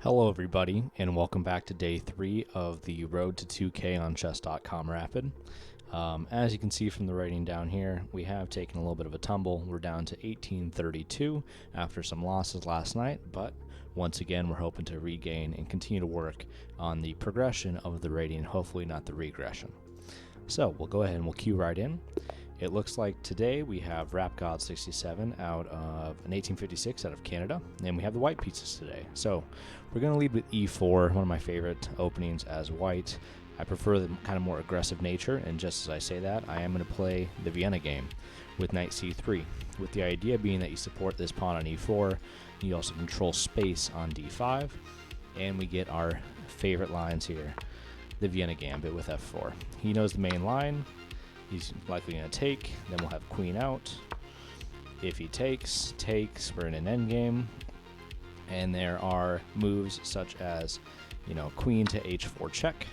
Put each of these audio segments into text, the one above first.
Hello, everybody, and welcome back to day 3 of the Road to 2K on Chess.com Rapid. As you can see from the writing down here, we have taken a little bit of a tumble. We're down to 1832 after some losses last night, but once again, we're hoping to regain and continue to work on the progression of the rating, hopefully not the regression. So we'll go ahead and we'll cue right in. It looks like today we have Rap God 67 out of an 1856 out of Canada, and we have the white pieces today. So we're going to lead with E4, one of my favorite openings as white. I prefer the kind of more aggressive nature, and just as I say that, I am going to play the Vienna game with knight C3, with the idea being that you support this pawn on E4, you also control space on D5, and we get our favorite lines here, the Vienna Gambit with F4. He knows the main line. He's likely going to take, then we'll have queen out. If he takes, we're in an endgame. And there are moves such as, queen to h4 check.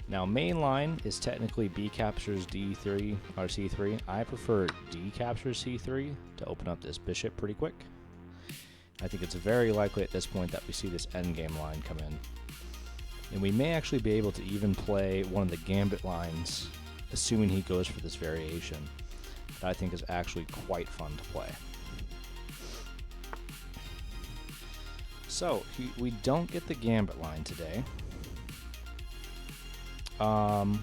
Now, main line is technically b captures d3 or c3. I prefer d captures c3 to open up this bishop pretty quick. I think it's very likely at this point that we see this endgame line come in. And we may actually be able to even play one of the gambit lines, assuming he goes for this variation, that I think is actually quite fun to play. So, we don't get the gambit line today. And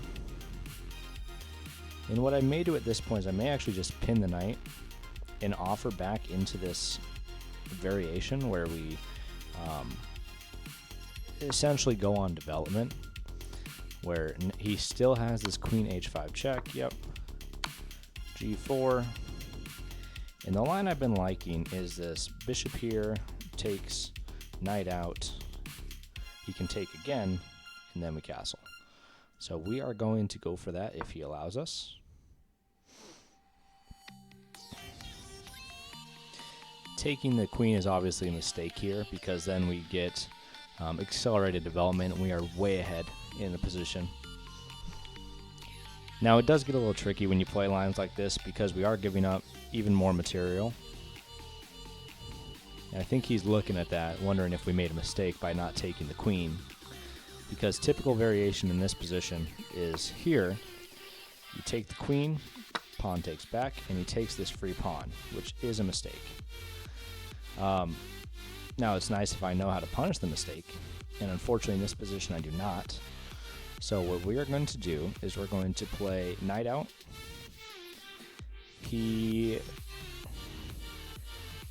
what I may do at this point is I may actually just pin the knight and offer back into this variation where we essentially go on development, where he still has this queen h5 check, yep, g4, and the line I've been liking is this bishop here takes knight out, he can take again, and then we castle. So we are going to go for that if he allows us. Taking the queen is obviously a mistake here, because then we get accelerated development and we are way ahead in the position. Now it does get a little tricky when you play lines like this because we are giving up even more material. And I think he's looking at that, wondering if we made a mistake by not taking the queen. Because typical variation in this position is here, you take the queen, pawn takes back, and he takes this free pawn, which is a mistake. Now it's nice if I know how to punish the mistake, and unfortunately in this position I do not. So what we are going to do is we're going to play knight out. The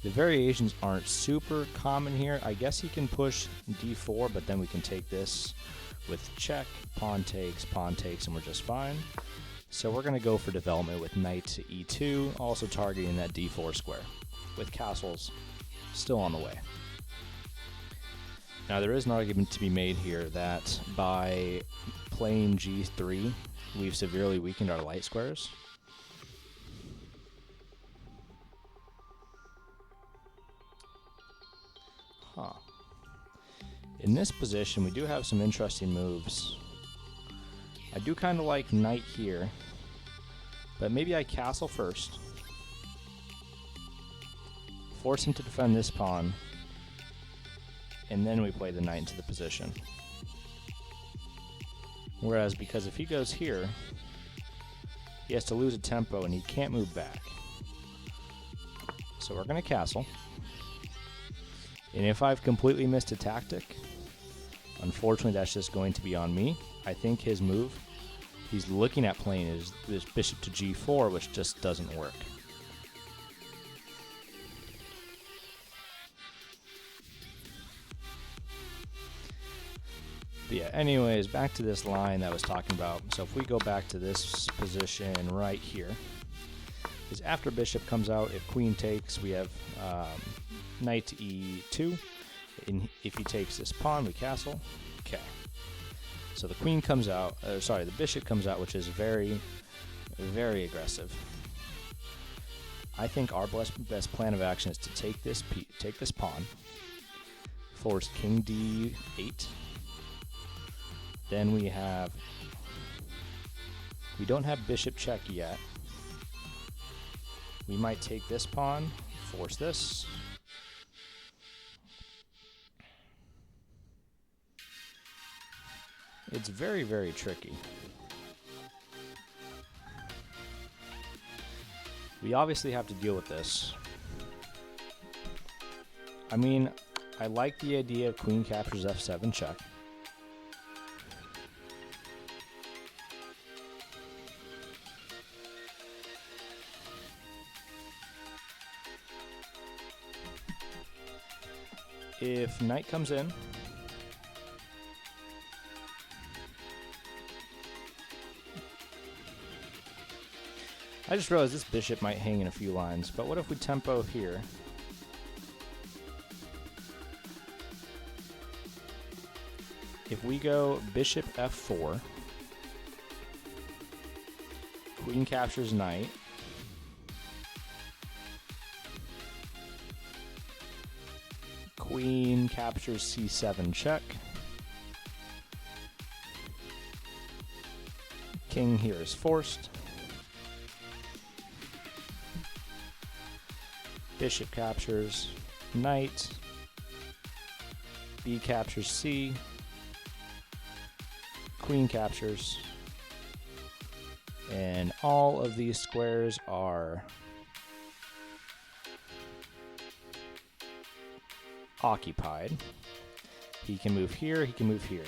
variations aren't super common here. I guess he can push d4, but then we can take this with check, pawn takes, and we're just fine. So we're going to go for development with knight to e2, also targeting that d4 square, with castles still on the way. Now there is an argument to be made here that by playing g3, we've severely weakened our light squares. In this position, we do have some interesting moves. I do kind of like knight here, but maybe I castle first, force him to defend this pawn, and then we play the knight into the position. Whereas, because if he goes here, he has to lose a tempo and he can't move back. So we're going to castle. And if I've completely missed a tactic, unfortunately that's just going to be on me. I think his move, he's looking at playing this bishop to g4, which just doesn't work. But yeah, anyways, back to this line that I was talking about. So if we go back to this position right here, is after bishop comes out, if queen takes, we have knight to e2. And if he takes this pawn, we castle. Okay. So the queen comes out, the bishop comes out, which is very, very aggressive. I think our best plan of action is to take this pawn, force king d8. Then we don't have bishop check yet. We might take this pawn, force this. It's very, very tricky. We obviously have to deal with this. I mean, I like the idea of queen captures f7 check. If knight comes in, I just realized this bishop might hang in a few lines, but what if we tempo here? If we go bishop f4, queen captures knight, queen captures c7 check, king here is forced, bishop captures knight, b captures c, queen captures, and all of these squares are occupied. He can move here, he can move here.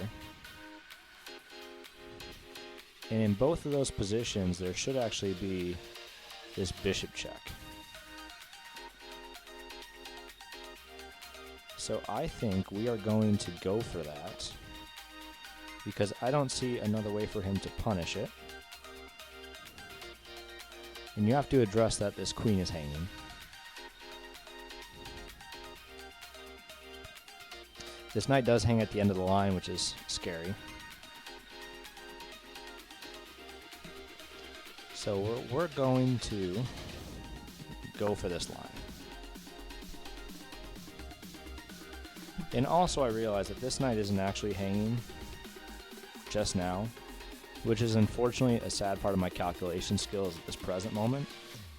And in both of those positions, there should actually be this bishop check. So I think we are going to go for that because I don't see another way for him to punish it. And you have to address that this queen is hanging. This knight does hang at the end of the line, which is scary. So we're going to go for this line. And also I realize that this knight isn't actually hanging just now, which is unfortunately a sad part of my calculation skills at this present moment,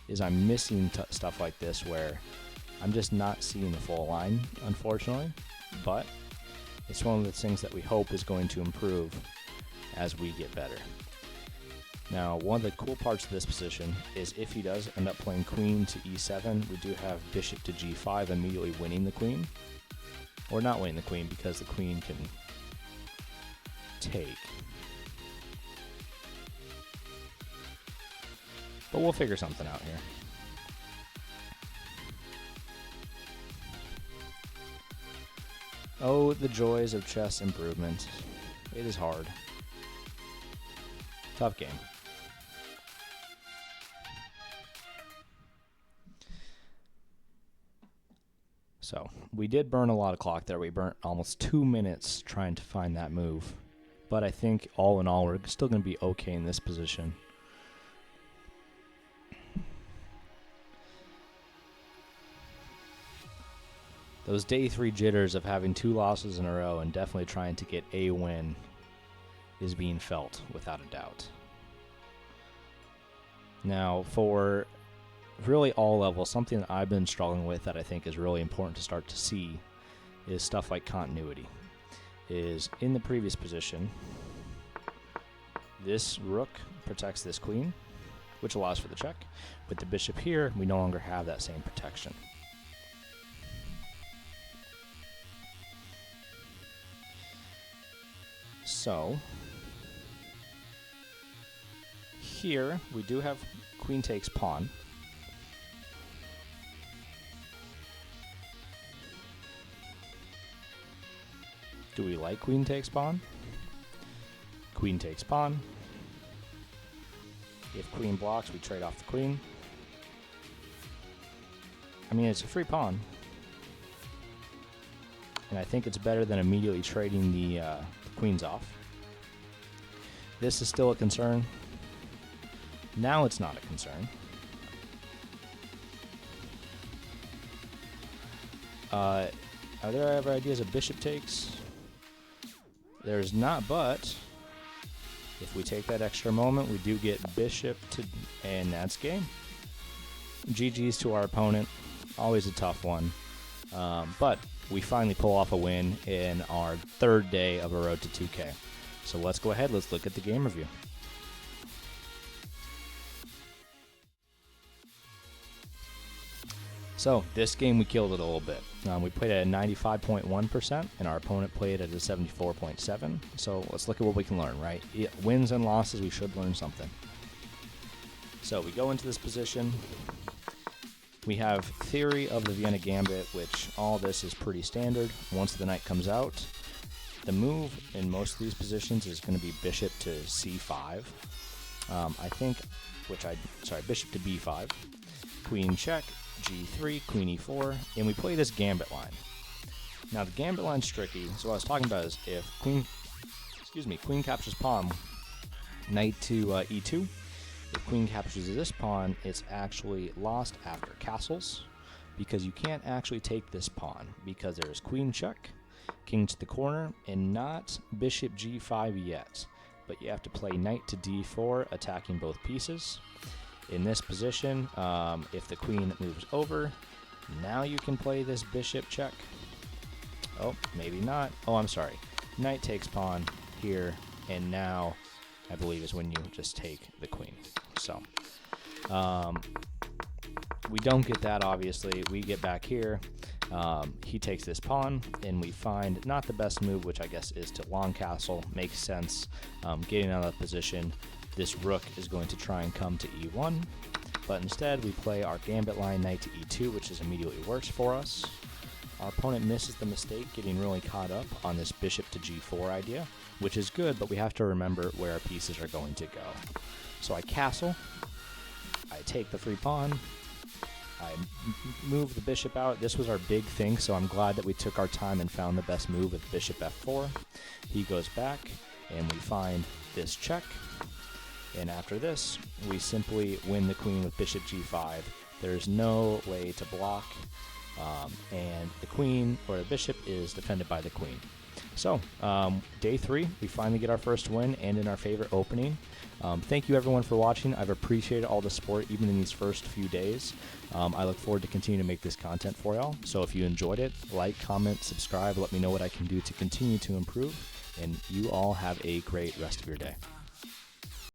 is I'm missing stuff like this where I'm just not seeing the full line, unfortunately. But it's one of the things that we hope is going to improve as we get better. Now, one of the cool parts of this position is if he does end up playing queen to e7, we do have bishop to g5 immediately winning the queen. Or not winning the queen because the queen can take. But we'll figure something out here. Oh, the joys of chess improvement. It is hard. Tough game. So, we did burn a lot of clock there. We burnt almost 2 minutes trying to find that move. But I think all in all, we're still going to be okay in this position. Those day 3 jitters of having 2 losses in a row and definitely trying to get a win is being felt without a doubt. Now, for really all levels, something that I've been struggling with that I think is really important to start to see is stuff like continuity. Is in the previous position, this rook protects this queen, which allows for the check. With the bishop here, we no longer have that same protection. So, here we do have queen takes pawn. Do we like queen takes pawn? Queen takes pawn. If queen blocks, we trade off the queen. I mean, it's a free pawn. And I think it's better than immediately trading the queens off. This is still a concern. Now it's not a concern. Are there ever ideas of bishop takes? There's not, but if we take that extra moment, we do get bishop to, and that's game. GG's to our opponent. Always a tough one. But we finally pull off a win in our 3rd day of a Road to 2K. So let's go ahead. Let's look at the game review. So this game we killed it a little bit. We played at a 95.1% and our opponent played at a 74.7%. So let's look at what we can learn, right? Wins and losses, we should learn something. So we go into this position. We have Theory of the Vienna Gambit, which all this is pretty standard. Once the knight comes out, the move in most of these positions is going to be bishop to c5. Bishop to b5, queen check, g3, queen e4, and we play this gambit line. Now the gambit line's tricky, so what I was talking about is if queen captures pawn, knight to e2. If queen captures this pawn, it's actually lost after castles, because you can't actually take this pawn, because there's queen check, king to the corner, and not bishop g5 yet. But you have to play knight to d4, attacking both pieces. In this position, if the queen moves over, now you can play this bishop check. Oh, maybe not. Oh, I'm sorry. Knight takes pawn here, and now I believe is when you just take the queen. So we don't get that, obviously. We get back here. He takes this pawn, and we find not the best move, which I guess is to long castle. Makes sense. Getting out of that position, this rook is going to try and come to e1, but instead we play our gambit line knight to e2, which is immediately worse for us. Our opponent misses the mistake, getting really caught up on this bishop to g4 idea, which is good, but we have to remember where our pieces are going to go. So I castle, I take the free pawn, I move the bishop out. This was our big thing, so I'm glad that we took our time and found the best move with bishop f4. He goes back, and we find this check. And after this, we simply win the queen with bishop g5. There's no way to block, and the queen, or the bishop, is defended by the queen. So, day 3, we finally get our first win, and in our favorite opening. Thank you everyone for watching. I've appreciated all the support, even in these first few days. I look forward to continuing to make this content for y'all. So if you enjoyed it, like, comment, subscribe, let me know what I can do to continue to improve, and you all have a great rest of your day.